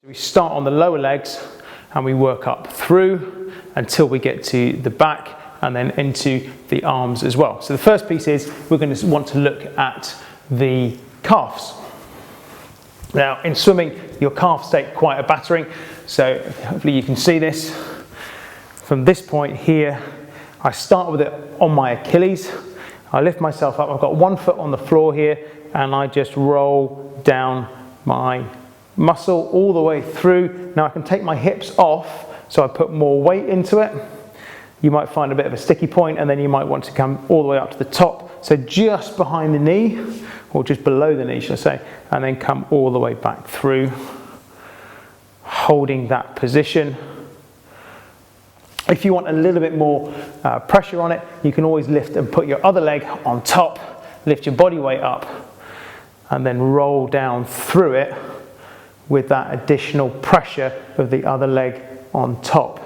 We start on the lower legs and we work up through until we get to the back and then into the arms as well. So the first piece is we're going to want to look at the calves. Now in swimming, your calves take quite a battering, so hopefully you can see this. From this point here, I start with it on my Achilles. I lift myself up, I've got one foot on the floor here, and I just roll down my muscle all the way through. Now I can take my hips off, so I put more weight into it. You might find a bit of a sticky point, and then you might want to come all the way up to the top. So just behind the knee, or just below the knee, should I say, and then come all the way back through, holding that position. If you want a little bit more pressure on it, you can always lift and put your other leg on top, lift your body weight up, and then roll down through it with that additional pressure of the other leg on top.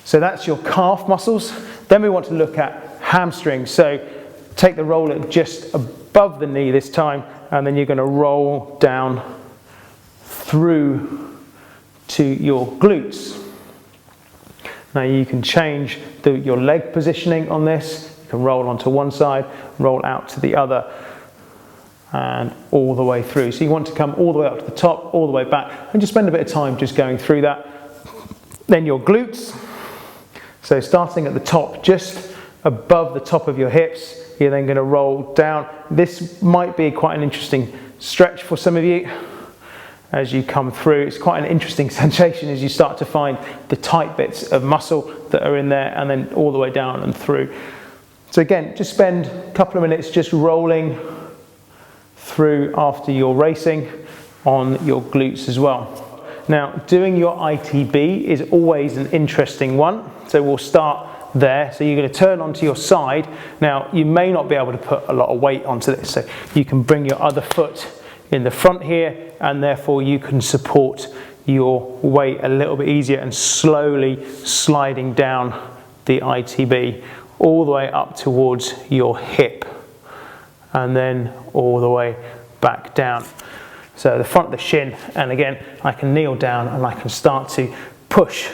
So that's your calf muscles. Then we want to look at hamstrings. So take the roller just above the knee this time, and then you're going to roll down through to your glutes. Now you can change your leg positioning on this. You can roll onto one side, roll out to the other, and all the way through. So you want to come all the way up to the top, all the way back, and just spend a bit of time just going through that. Then your glutes. So starting at the top, just above the top of your hips, you're then going to roll down. This might be quite an interesting stretch for some of you. As you come through, it's quite an interesting sensation as you start to find the tight bits of muscle that are in there, and then all the way down and through. So again, just spend a couple of minutes just rolling through after you're racing on your glutes as well. Now, doing your ITB is always an interesting one. So we'll start there. So you're going to turn onto your side. Now, you may not be able to put a lot of weight onto this. So you can bring your other foot in the front here, and therefore you can support your weight a little bit easier and slowly sliding down the ITB all the way up towards your hip, and then all the way back down. So the front of the shin, and again, I can kneel down and I can start to push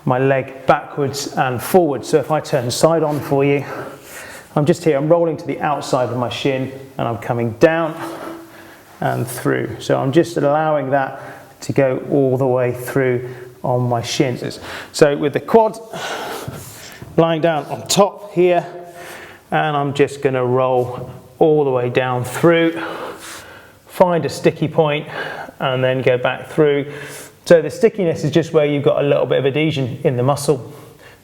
my leg backwards and forwards. So if I turn side on for you, I'm just here, I'm rolling to the outside of my shin, and I'm coming down and through. So I'm just allowing that to go all the way through on my shins. So with the quad lying down on top here, and I'm just going to roll all the way down through, find a sticky point, and then go back through. So the stickiness is just where you've got a little bit of adhesion in the muscle.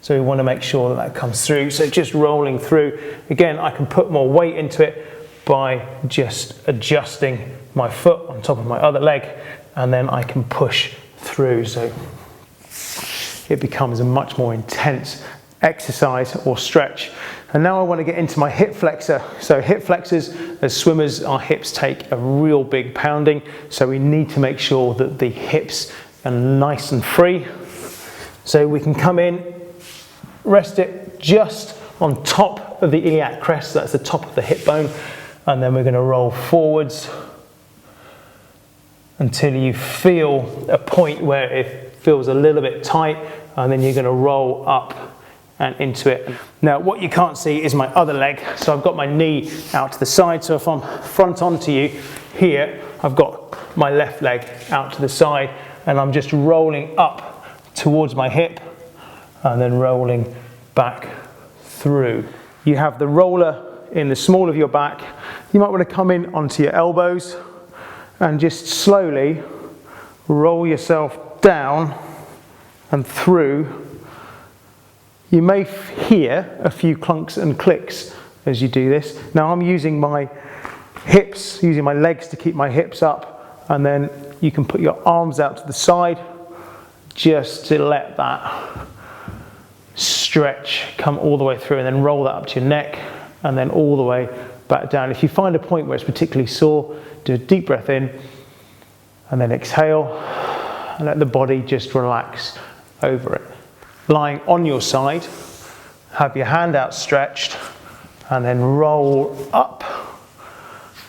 So we want to make sure that that comes through. So just rolling through. Again, I can put more weight into it by just adjusting my foot on top of my other leg, and then I can push through. So it becomes a much more intense exercise or stretch. And now I want to get into my hip flexor. So hip flexors, as swimmers, our hips take a real big pounding. So we need to make sure that the hips are nice and free. So we can come in, rest it just on top of the iliac crest. So that's the top of the hip bone. And then we're going to roll forwards until you feel a point where it feels a little bit tight, and then you're going to roll up and into it. Now what you can't see is my other leg, so I've got my knee out to the side. So if I'm front onto you here, I've got my left leg out to the side, and I'm just rolling up towards my hip and then rolling back through. You have the roller in the small of your back. You might want to come in onto your elbows and just slowly roll yourself down and through. You may hear a few clunks and clicks as you do this. Now I'm using my hips, using my legs to keep my hips up, and then you can put your arms out to the side just to let that stretch come all the way through, and then roll that up to your neck, and then all the way back down. If you find a point where it's particularly sore, do a deep breath in, and then exhale, and let the body just relax over it. Lying on your side, have your hand outstretched, and then roll up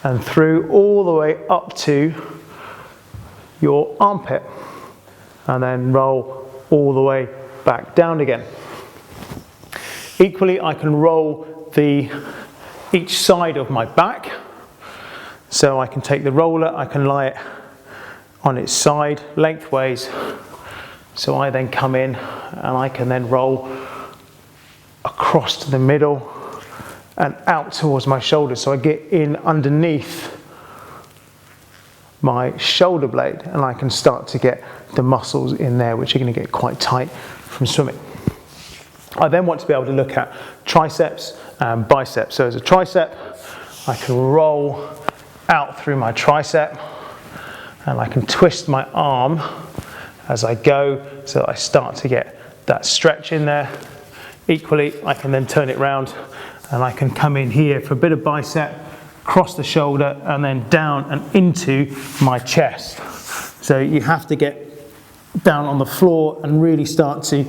and through all the way up to your armpit, and then roll all the way back down again. Equally, I can roll each side of my back. So I can take the roller, I can lie it on its side lengthways. So I then come in and I can then roll across to the middle and out towards my shoulders. So I get in underneath my shoulder blade and I can start to get the muscles in there, which are going to get quite tight from swimming. I then want to be able to look at triceps and biceps. So as a tricep, I can roll out through my tricep and I can twist my arm as I go so that I start to get that stretch in there. Equally, I can then turn it round and I can come in here for a bit of bicep, cross the shoulder and then down and into my chest. So you have to get down on the floor and really start to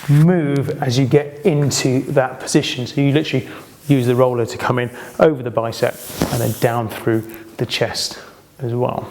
move as you get into that position. So you literally use the roller to come in over the bicep and then down through the chest as well.